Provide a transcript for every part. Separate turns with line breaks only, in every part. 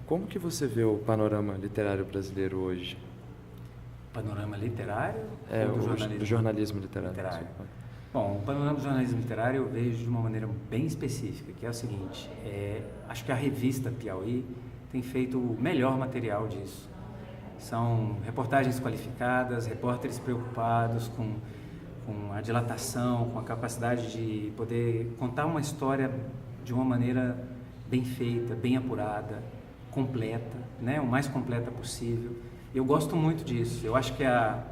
como que você vê o panorama literário brasileiro hoje?
Panorama literário ou do jornalismo?
Do jornalismo literário.
Bom, o panorama do jornalismo literário eu vejo de uma maneira bem específica, que é o seguinte, acho que a revista Piauí tem feito o melhor material disso. São reportagens qualificadas, repórteres preocupados com a dilatação, com a capacidade de poder contar uma história de uma maneira bem feita, bem apurada, completa, né? O mais completa possível. Eu gosto muito disso. Eu acho que a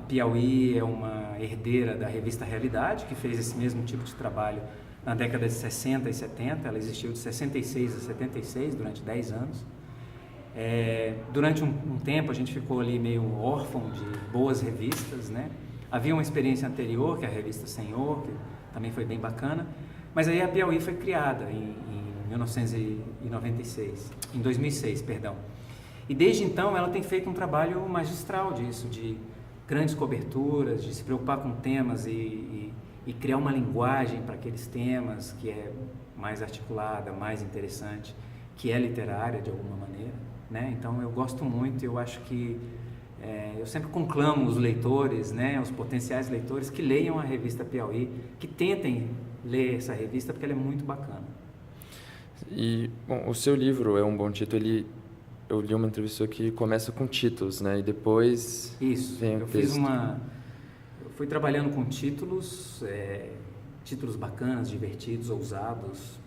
Piauí é uma herdeira da revista Realidade, que fez esse mesmo tipo de trabalho na década de 60 e 70. Ela existiu de 66 a 76, durante 10 anos. Durante um tempo a gente ficou ali meio órfão de boas revistas, né? Havia uma experiência anterior, que é a revista Senhor, que também foi bem bacana, mas aí a Piauí foi criada em 2006, perdão. E desde então ela tem feito um trabalho magistral disso, de grandes coberturas, de se preocupar com temas e criar uma linguagem para aqueles temas que é mais articulada, mais interessante, que é literária de alguma maneira, né? Então eu gosto muito, eu acho que eu sempre conclamo os leitores, né, os potenciais leitores, que leiam a revista Piauí, que tentem ler essa revista, porque ela é muito bacana.
E, bom, o seu livro é um bom título, eu li uma entrevista que começa com títulos, né, e depois vem o texto.
Eu fui trabalhando com títulos bacanas, divertidos, ousados,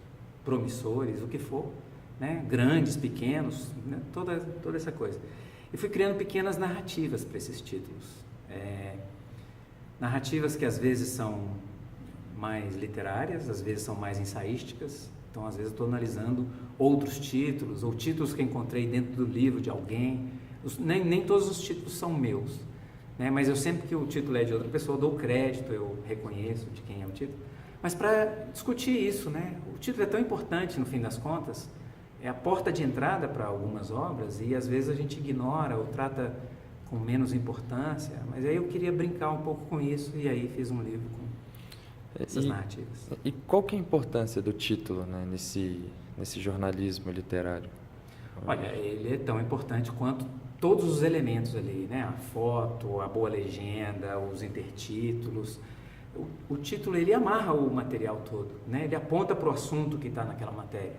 promissores, o que for, né, grandes, pequenos, né, toda essa coisa. E fui criando pequenas narrativas para esses títulos. Narrativas que às vezes são mais literárias, às vezes são mais ensaísticas. Então, às vezes, eu estou analisando outros títulos, ou títulos que encontrei dentro do livro de alguém. Nem todos os títulos são meus, né? Mas eu sempre que o título é de outra pessoa, eu dou crédito, eu reconheço de quem é o título. Mas para discutir isso, né? O título é tão importante, no fim das contas, é a porta de entrada para algumas obras, e às vezes a gente ignora ou trata com menos importância, mas aí eu queria brincar um pouco com isso, e aí fiz um livro com essas narrativas.
E qual que é a importância do título, né, nesse jornalismo literário?
Olha, ele é tão importante quanto todos os elementos ali, né? A foto, a boa legenda, os intertítulos. O título, ele amarra o material todo, né? Ele aponta para o assunto que está naquela matéria.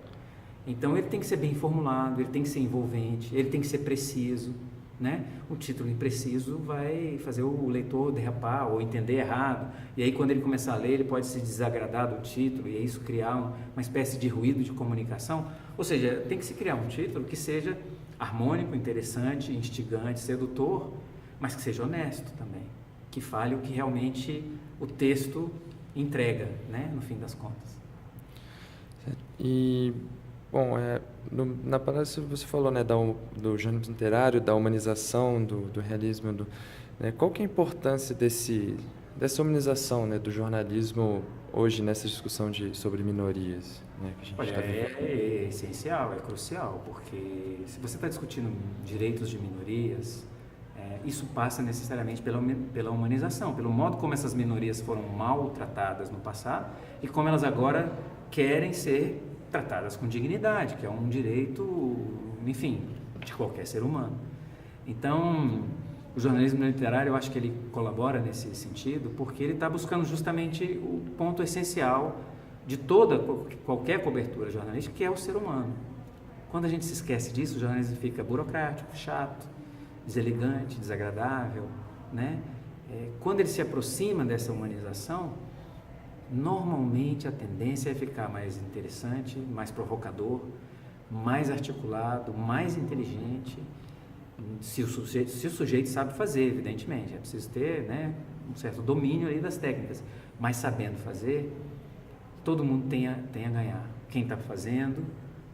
Então, ele tem que ser bem formulado, ele tem que ser envolvente, ele tem que ser preciso, né? O título impreciso vai fazer o leitor derrapar ou entender errado, e aí quando ele começar a ler, ele pode se desagradar do título, e isso criar uma espécie de ruído de comunicação. Ou seja, tem que se criar um título que seja harmônico, interessante, instigante, sedutor, mas que seja honesto também, que fale o que realmente o texto entrega, né? No fim das contas.
E, bom, na palestra você falou, né, do jornalismo literário, da humanização, do realismo, né, qual que é a importância dessa humanização, né, do jornalismo hoje nessa discussão sobre minorias, né, que a gente está vivendo?
É essencial, é crucial, porque se você está discutindo direitos de minorias, isso passa necessariamente pela humanização, pelo modo como essas minorias foram maltratadas no passado e como elas agora querem ser tratadas com dignidade, que é um direito, enfim, de qualquer ser humano. Então, o jornalismo literário, eu acho que ele colabora nesse sentido, porque ele está buscando justamente o ponto essencial de qualquer cobertura jornalística, que é o ser humano. Quando a gente se esquece disso, o jornalismo fica burocrático, chato, deselegante, desagradável, né? Quando ele se aproxima dessa humanização, normalmente a tendência é ficar mais interessante, mais provocador, mais articulado, mais inteligente, se o sujeito sabe fazer, evidentemente. É preciso ter, né, um certo domínio ali das técnicas, mas sabendo fazer, todo mundo tem a ganhar. Quem está fazendo,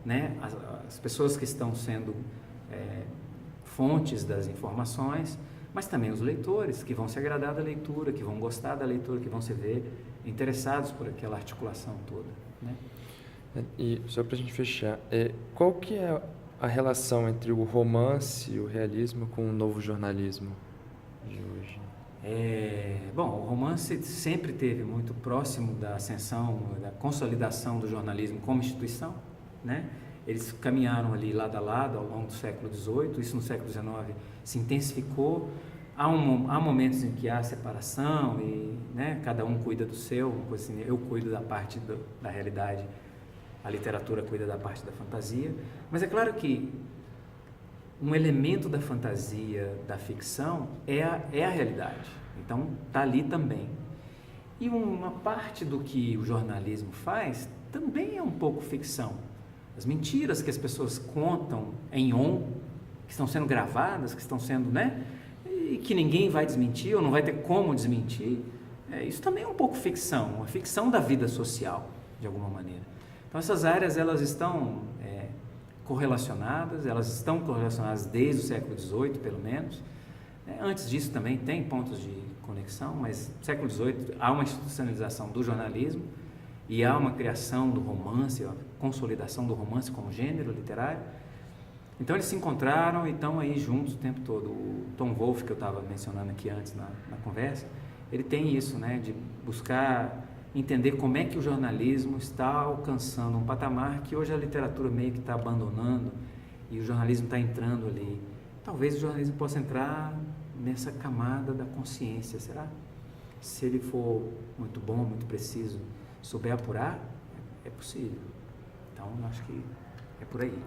né, as pessoas que estão sendo fontes das informações, mas também os leitores, que vão se agradar da leitura, que vão gostar da leitura, que vão se ver interessados por aquela articulação toda, né?
E só para a gente fechar, qual que é a relação entre o romance e o realismo com o novo jornalismo de hoje?
Bom, o romance sempre esteve muito próximo da ascensão, da consolidação do jornalismo como instituição, né? eles caminharam ali lado a lado ao longo do século XVIII, isso no século XIX se intensificou. Há momentos em que há separação e, né, cada um cuida do seu, uma coisa assim, eu cuido da parte da realidade, a literatura cuida da parte da fantasia, mas é claro que um elemento da fantasia, da ficção, é a realidade, então está ali também. E uma parte do que o jornalismo faz também é um pouco ficção. As mentiras que as pessoas contam em on, que estão sendo gravadas, que estão sendo, né, e que ninguém vai desmentir ou não vai ter como desmentir, isso também é um pouco ficção, uma ficção da vida social, de alguma maneira. Então essas áreas, elas estão correlacionadas, desde o século XVIII, pelo menos. Antes disso também tem pontos de conexão, mas no século XVIII há uma institucionalização do jornalismo e há uma criação do romance, a consolidação do romance como gênero literário. Então eles se encontraram e estão aí juntos o tempo todo. O Tom Wolfe, que eu estava mencionando aqui antes na conversa, ele tem isso, né, de buscar entender como é que o jornalismo está alcançando um patamar que hoje a literatura meio que está abandonando e o jornalismo está entrando ali. Talvez o jornalismo possa entrar nessa camada da consciência, será? Se ele for muito bom, muito preciso, souber apurar, é possível. Então, eu acho que é por aí.